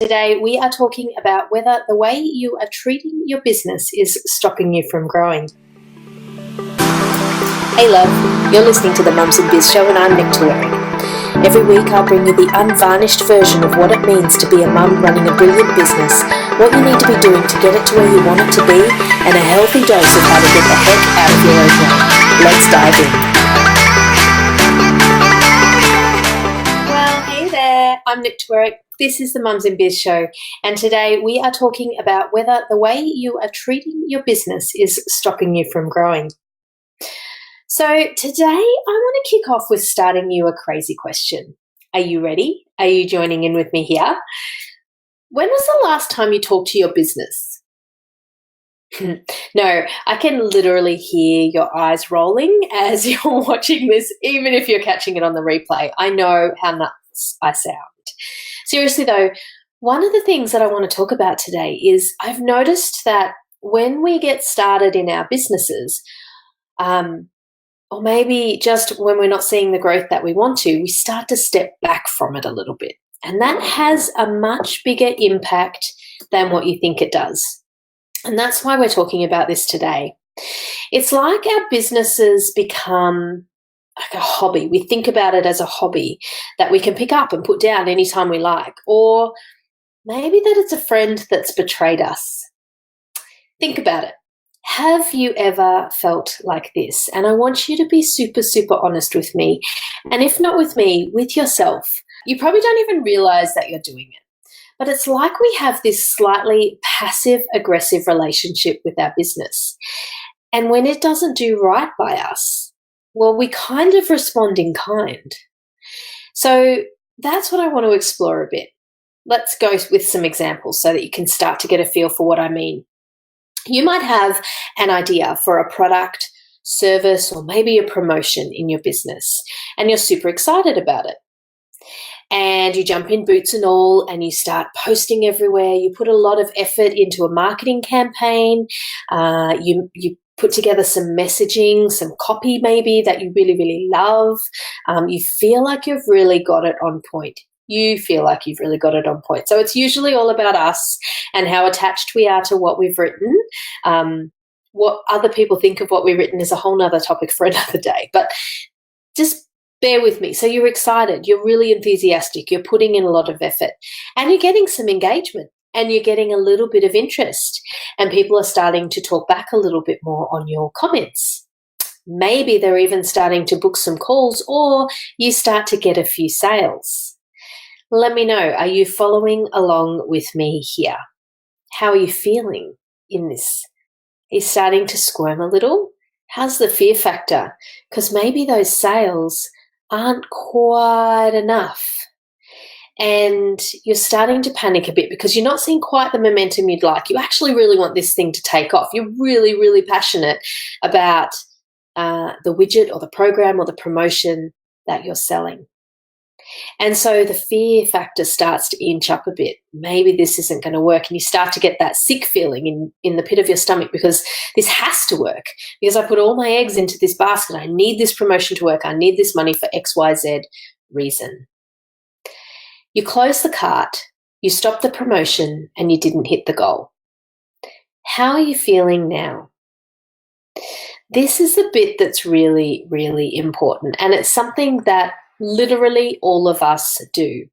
Today, we are talking about whether the way you are treating your business is stopping you from growing. Hey love, you're listening to the Mums in Biz Show and I'm Nick Tuering. Every week I'll bring you the unvarnished version of what it means to be a mum running a brilliant business, what you need to be doing to get it to where you want it to be, and a healthy dose of how to get the heck out of your own way. Let's dive in. Well, hey there, I'm Nick Tuering. This is the Mums in Biz Show, and today we are talking about whether the way you are treating your business is stopping you from growing. So today I want to kick off with starting you a crazy question. Are you ready? Are you joining in with me here? When was the last time you talked to your business? No, I can literally hear your eyes rolling as you're watching this, even if you're catching it on the replay. I know how nuts I sound. Seriously though, one of the things that I want to talk about today is I've noticed that when we get started in our businesses, or maybe just when we're not seeing the growth that we want to, we start to step back from it a little bit. And that has a much bigger impact than what you think it does. And that's why we're talking about this today. It's like our businesses become like a hobby. We think about it as a hobby that we can pick up and put down anytime we like. Or maybe that it's a friend that's betrayed us. Think about it. Have you ever felt like this? And I want you to be super, super honest with me. And if not with me, with yourself. You probably don't even realize that you're doing it. But it's like we have this slightly passive-aggressive relationship with our business. And when it doesn't do right by us, well, we kind of respond in kind. So that's what I want to explore a bit. Let's go with some examples so that you can start to get a feel for what I mean. You might have an idea for a product, service, or maybe a promotion in your business, and you're super excited about it. And you jump in boots and all, and you start posting everywhere. You put a lot of effort into a marketing campaign. You put together some messaging, some copy maybe that you really, really love. You feel like you've really got it on point. You feel like you've really got it on point. So it's usually all about us and how attached we are to what we've written. What other people think of what we've written is a whole nother topic for another day. But just bear with me. So you're excited. You're really enthusiastic. You're putting in a lot of effort. And you're getting some engagement. And you're getting a little bit of interest. And people are starting to talk back a little bit more on your comments. Maybe they're even starting to book some calls, or you start to get a few sales. Let me know, are you following along with me here? How are you feeling in this? Are you starting to squirm a little? How's the fear factor? Because maybe those sales aren't quite enough. And you're starting to panic a bit because you're not seeing quite the momentum you'd like. You actually really want this thing to take off. You're really, really passionate about the widget or the program or the promotion that you're selling. And so the fear factor starts to inch up a bit. Maybe this isn't going to work, and you start to get that sick feeling in the pit of your stomach because this has to work, because I put all my eggs into this basket. I need this promotion to work. I need this money for XYZ reason. You close the cart, you stop the promotion, and you didn't hit the goal. How are you feeling now? This is the bit that's really, really important, and it's something that literally all of us do,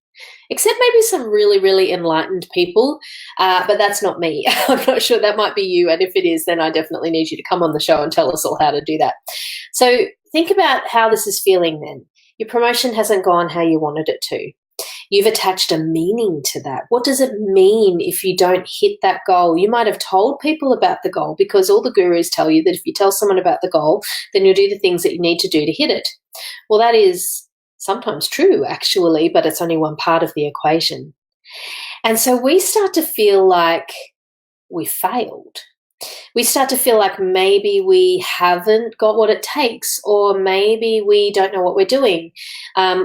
except maybe some really, really enlightened people, but that's not me. I'm not sure, that might be you, and if it is, then I definitely need you to come on the show and tell us all how to do that. So think about how this is feeling then. Your promotion hasn't gone how you wanted it to. You've attached a meaning to that. What does it mean if you don't hit that goal? You might have told people about the goal, because all the gurus tell you that if you tell someone about the goal, then you'll do the things that you need to do to hit it. Well, that is sometimes true, actually, but it's only one part of the equation. And so we start to feel like we failed. We start to feel like maybe we haven't got what it takes, or maybe we don't know what we're doing.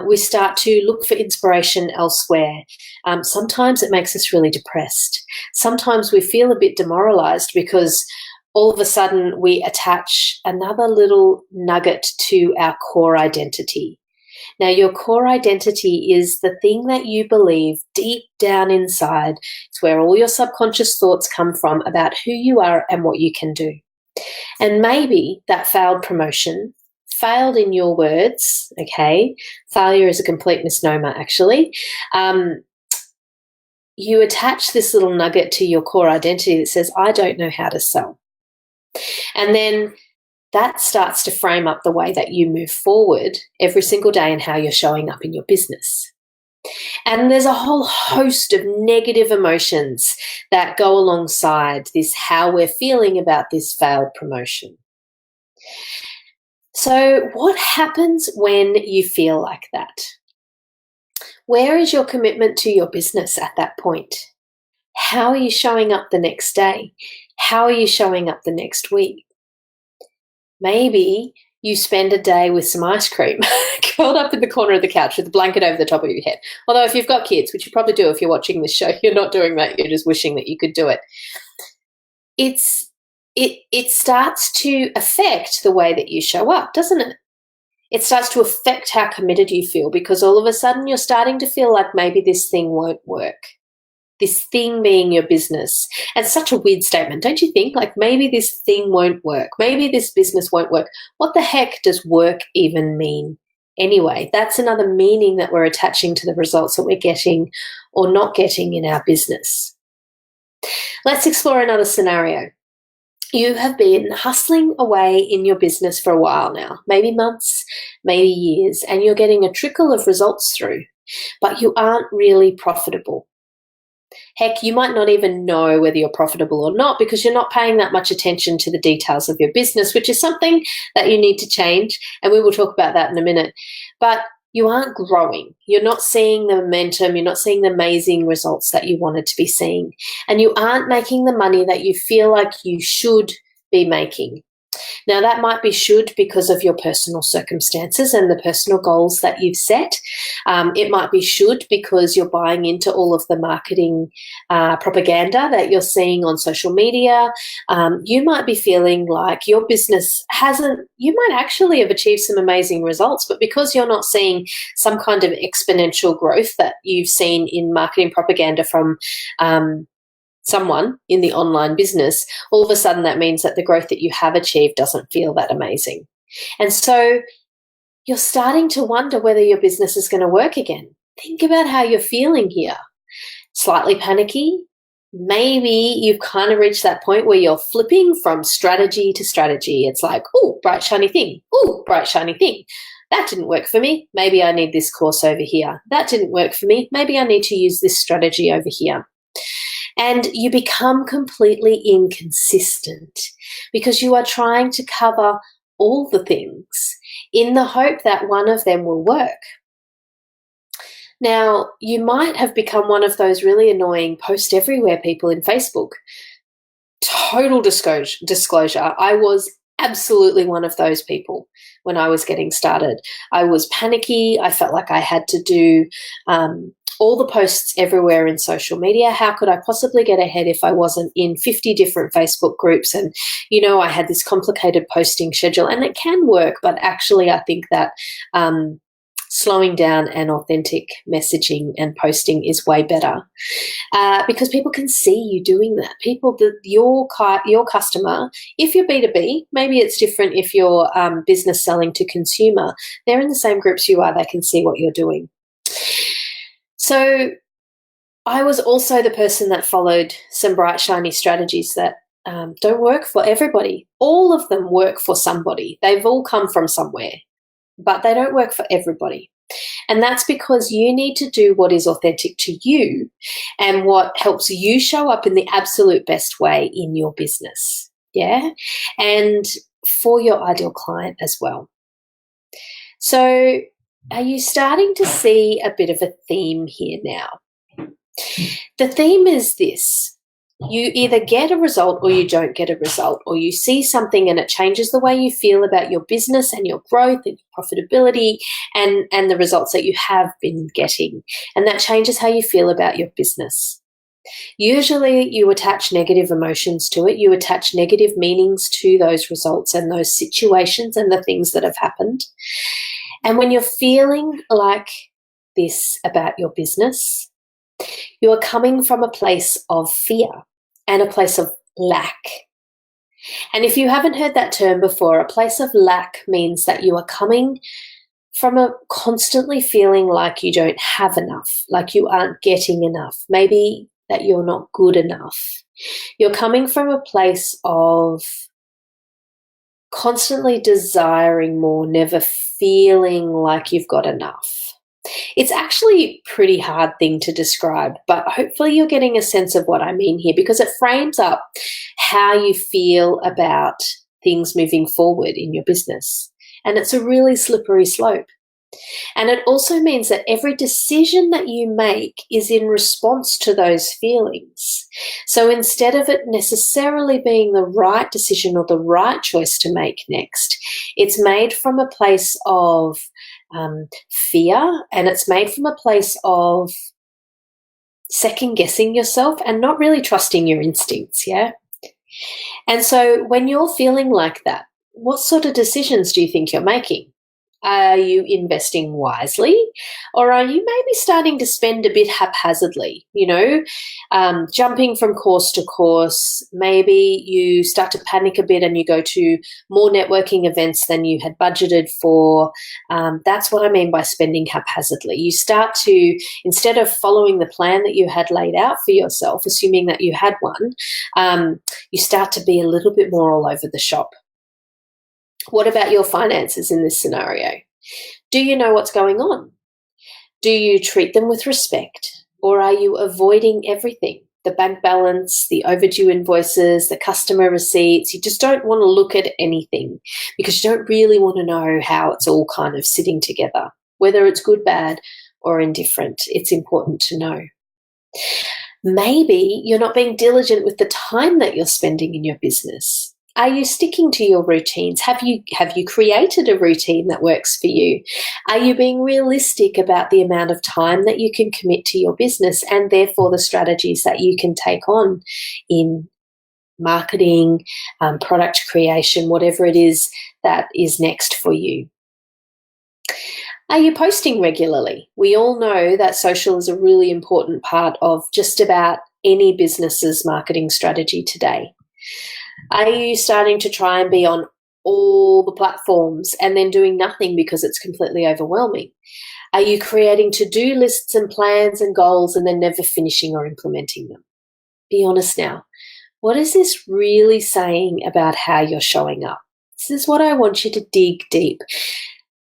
We start to look for inspiration elsewhere. Sometimes it makes us really depressed. Sometimes we feel a bit demoralized because all of a sudden we attach another little nugget to our core identity. Now, your core identity is the thing that you believe deep down inside. It's where all your subconscious thoughts come from about who you are and what you can do. And maybe that failed promotion, failed in your words, okay? Failure is a complete misnomer, actually. You attach this little nugget to your core identity that says, I don't know how to sell. And then that starts to frame up the way that you move forward every single day and how you're showing up in your business. And there's a whole host of negative emotions that go alongside this, how we're feeling about this failed promotion. So what happens when you feel like that? Where is your commitment to your business at that point? How are you showing up the next day? How are you showing up the next week? Maybe you spend a day with some ice cream curled up in the corner of the couch with a blanket over the top of your head. Although if you've got kids, which you probably do if you're watching this show, you're not doing that. You're just wishing that you could do it. It starts to affect the way that you show up, doesn't it? It starts to affect how committed you feel, because all of a sudden you're starting to feel like maybe this thing won't work. This thing being your business. And such a weird statement, don't you think? Like, maybe this thing won't work. Maybe this business won't work. What the heck does work even mean anyway? That's another meaning that we're attaching to the results that we're getting or not getting in our business. Let's explore another scenario. You have been hustling away in your business for a while now, maybe months, maybe years, and you're getting a trickle of results through, but you aren't really profitable. Heck, you might not even know whether you're profitable or not because you're not paying that much attention to the details of your business, which is something that you need to change, and we will talk about that in a minute. But you aren't growing. You're not seeing the momentum. You're not seeing the amazing results that you wanted to be seeing, and you aren't making the money that you feel like you should be making. Now, that might be should because of your personal circumstances and the personal goals that you've set. It might be should because you're buying into all of the marketing propaganda that you're seeing on social media. You might be feeling like your business you might actually have achieved some amazing results, but because you're not seeing some kind of exponential growth that you've seen in marketing propaganda from someone in the online business, all of a sudden that means that the growth that you have achieved doesn't feel that amazing. And so you're starting to wonder whether your business is going to work again. Think about how you're feeling here. Slightly panicky. Maybe you've kind of reached that point where you're flipping from strategy to strategy. It's like, oh, bright, shiny thing. Oh, bright, shiny thing. That didn't work for me. Maybe I need this course over here. That didn't work for me. Maybe I need to use this strategy over here. And you become completely inconsistent because you are trying to cover all the things in the hope that one of them will work. Now, you might have become one of those really annoying post everywhere people in Facebook. Total disclosure, I was absolutely one of those people when I was getting started. I was panicky. I felt like I had to do all the posts everywhere in social media. How could I possibly get ahead if I wasn't in 50 different Facebook groups? And, I had this complicated posting schedule, and it can work, but actually I think that slowing down and authentic messaging and posting is way better because people can see you doing that. Your customer, if you're B2B, maybe it's different if you're business selling to consumer, they're in the same groups you are, they can see what you're doing. So I was also the person that followed some bright, shiny strategies that don't work for everybody. All of them work for somebody. They've all come from somewhere, but they don't work for everybody. And that's because you need to do what is authentic to you and what helps you show up in the absolute best way in your business, yeah? And for your ideal client as well. So are you starting to see a bit of a theme here now? The theme is this. You either get a result or you don't get a result, or you see something and it changes the way you feel about your business and your growth and your profitability and the results that you have been getting. And that changes how you feel about your business. Usually you attach negative emotions to it. You attach negative meanings to those results and those situations and the things that have happened. And when you're feeling like this about your business, you are coming from a place of fear and a place of lack. And if you haven't heard that term before, a place of lack means that you are coming from a constantly feeling like you don't have enough, like you aren't getting enough, maybe that you're not good enough. You're coming from a place of constantly desiring more, never feeling like you've got enough. It's actually a pretty hard thing to describe, but hopefully you're getting a sense of what I mean here, because it frames up how you feel about things moving forward in your business. And it's a really slippery slope. And it also means that every decision that you make is in response to those feelings. So instead of it necessarily being the right decision or the right choice to make next, it's made from a place of fear, and it's made from a place of second guessing yourself and not really trusting your instincts, yeah? And so when you're feeling like that, what sort of decisions do you think you're making? Are you investing wisely, or are you maybe starting to spend a bit haphazardly, jumping from course to course? Maybe you start to panic a bit and you go to more networking events than you had budgeted for. That's what I mean by spending haphazardly. You start to, instead of following the plan that you had laid out for yourself, assuming that you had one, you start to be a little bit more all over the shop. What about your finances in this scenario? Do you know what's going on? Do you treat them with respect, or are you avoiding everything? The bank balance, the overdue invoices, the customer receipts. You just don't want to look at anything because you don't really want to know how it's all kind of sitting together. Whether it's good, bad, or indifferent, it's important to know. Maybe you're not being diligent with the time that you're spending in your business. Are you sticking to your routines? Have you created a routine that works for you? Are you being realistic about the amount of time that you can commit to your business, and therefore the strategies that you can take on in marketing, product creation, whatever it is that is next for you? Are you posting regularly? We all know that social is a really important part of just about any business's marketing strategy today. Are you starting to try and be on all the platforms and then doing nothing because it's completely overwhelming? Are you creating to-do lists and plans and goals and then never finishing or implementing them? Be honest now. What is this really saying about how you're showing up? This is what I want you to dig deep.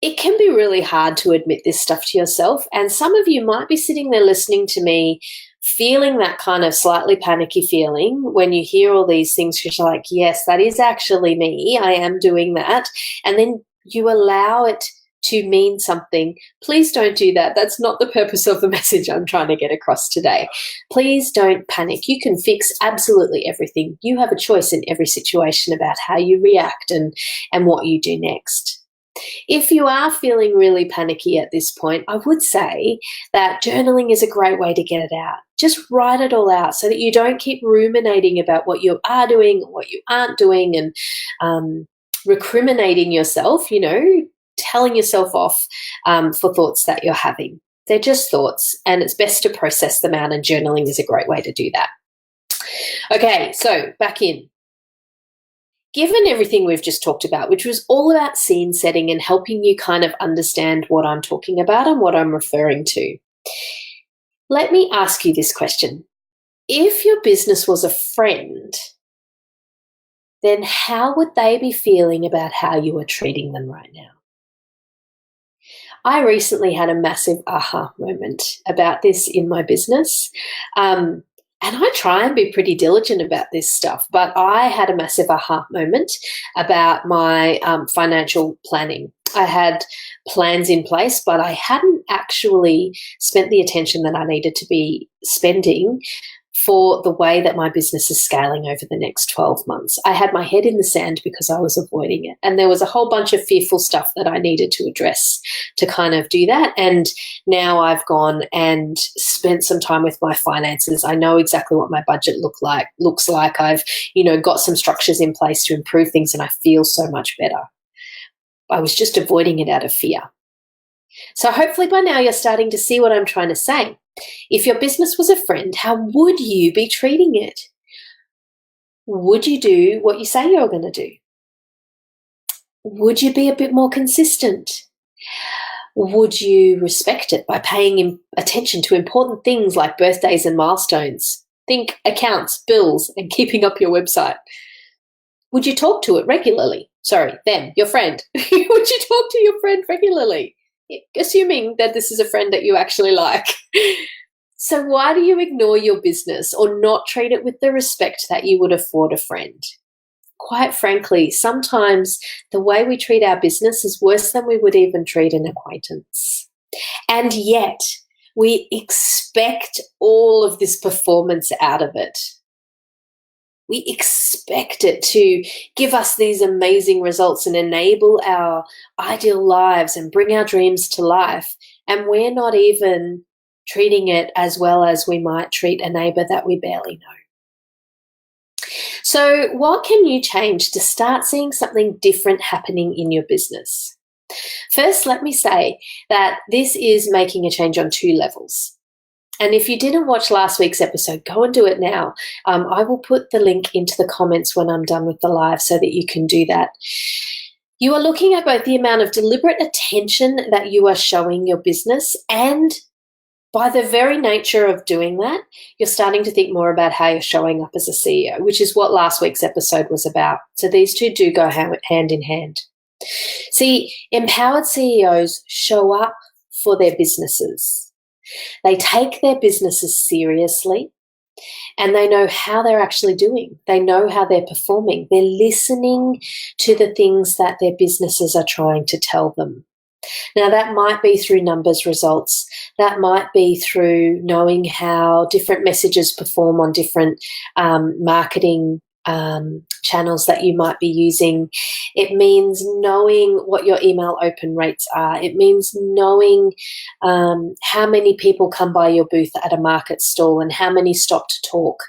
It can be really hard to admit this stuff to yourself, and some of you might be sitting there listening to me feeling that kind of slightly panicky feeling when you hear all these things, because you're like, yes, that is actually me. I am doing that. And then you allow it to mean something. Please don't do that. That's not the purpose of the message I'm trying to get across today. Please don't panic. You can fix absolutely everything. You have a choice in every situation about how you react and what you do next. If you are feeling really panicky at this point, I would say that journaling is a great way to get it out. Just write it all out so that you don't keep ruminating about what you are doing, what you aren't doing, and recriminating yourself, telling yourself off for thoughts that you're having. They're just thoughts, and it's best to process them out, and journaling is a great way to do that. Okay, so back in. Given everything we've just talked about, which was all about scene setting and helping you kind of understand what I'm talking about and what I'm referring to, let me ask you this question. If your business was a friend, then how would they be feeling about how you are treating them right now? I recently had a massive aha moment about this in my business. And I try and be pretty diligent about this stuff, but I had a massive aha moment about my financial planning. I had plans in place, but I hadn't actually spent the attention that I needed to be spending for the way that my business is scaling over the next 12 months. I had my head in the sand because I was avoiding it. And there was a whole bunch of fearful stuff that I needed to address to kind of do that. And now I've gone and spent some time with my finances. I know exactly what my budget looks like. I've, got some structures in place to improve things, and I feel so much better. I was just avoiding it out of fear. So hopefully by now you're starting to see what I'm trying to say. If your business was a friend, how would you be treating it? Would you do what you say you're going to do? Would you be a bit more consistent? Would you respect it by paying attention to important things like birthdays and milestones? Think accounts, bills, and keeping up your website. Would you talk to it regularly? Sorry, them, your friend. Would you talk to your friend regularly? Assuming that this is a friend that you actually like. So why do you ignore your business or not treat it with the respect that you would afford a friend? Quite frankly, sometimes the way we treat our business is worse than we would even treat an acquaintance. And yet, we expect all of this performance out of it. We expect it to give us these amazing results and enable our ideal lives and bring our dreams to life. And we're not even treating it as well as we might treat a neighbor that we barely know. So what can you change to start seeing something different happening in your business? First, let me say that this is making a change on 2 levels. And if you didn't watch last week's episode, go and do it now. I will put the link into the comments when I'm done with the live so that you can do that. You are looking at both the amount of deliberate attention that you are showing your business, and by the very nature of doing that, you're starting to think more about how you're showing up as a CEO, which is what last week's episode was about. So these two do go hand in hand. See, empowered CEOs show up for their businesses. They take their businesses seriously, and they know how they're actually doing. They know how they're performing. They're listening to the things that their businesses are trying to tell them. Now, that might be through numbers results. That might be through knowing how different messages perform on different marketing channels that you might be using. It means knowing what your email open rates are. It means knowing how many people come by your booth at a market stall and how many stop to talk.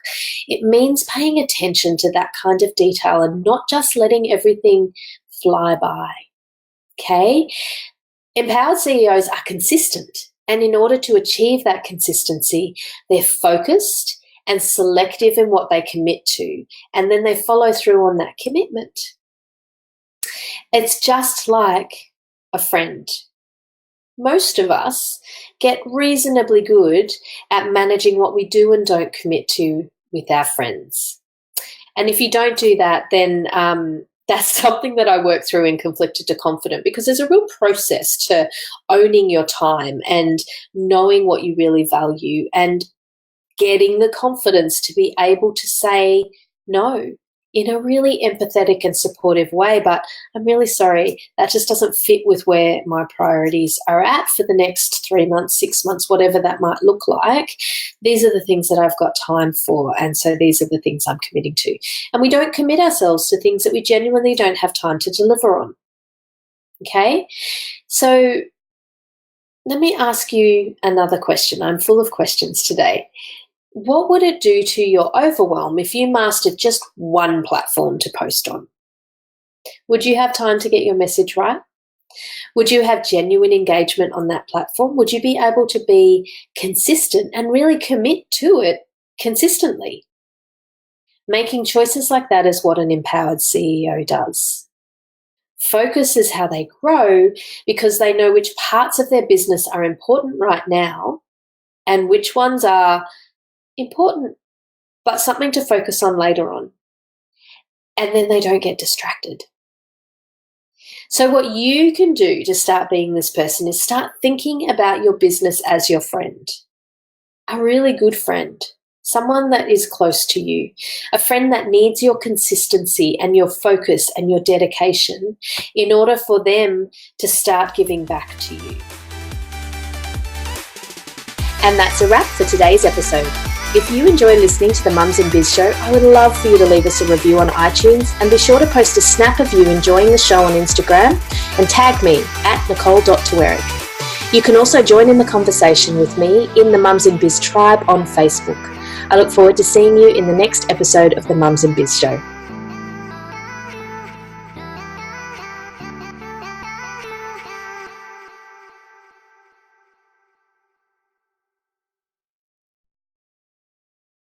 It means paying attention to that kind of detail and not just letting everything fly by. Okay? Empowered CEOs are consistent, and in order to achieve that consistency, they're focused and selective in what they commit to, and then they follow through on that commitment. It's just like a friend. Most of us get reasonably good at managing what we do and don't commit to with our friends. And if you don't do that, then that's something that I work through in Conflicted to Confident, because there's a real process to owning your time and knowing what you really value and getting the confidence to be able to say no in a really empathetic and supportive way. But I'm really sorry, that just doesn't fit with where my priorities are at for the next 3 months, 6 months, whatever that might look like. These are the things that I've got time for, and so these are the things I'm committing to. And we don't commit ourselves to things that we genuinely don't have time to deliver on. Okay? So let me ask you another question. I'm full of questions today. What would it do to your overwhelm if you mastered just one platform to post on? Would you have time to get your message right? Would you have genuine engagement on that platform? Would you be able to be consistent and really commit to it consistently? Making choices like that is what an empowered CEO does. Focus is how they grow, because they know which parts of their business are important right now and which ones are important, but something to focus on later on. And then they don't get distracted. So what you can do to start being this person is start thinking about your business as your friend. A really good friend. Someone that is close to you. A friend that needs your consistency and your focus and your dedication in order for them to start giving back to you. And that's a wrap for today's episode. If you enjoy listening to the Mums in Biz show, I would love for you to leave us a review on iTunes, and be sure to post a snap of you enjoying the show on Instagram and tag me at nicole.tuerick. You can also join in the conversation with me in the Mums in Biz tribe on Facebook. I look forward to seeing you in the next episode of the Mums in Biz show.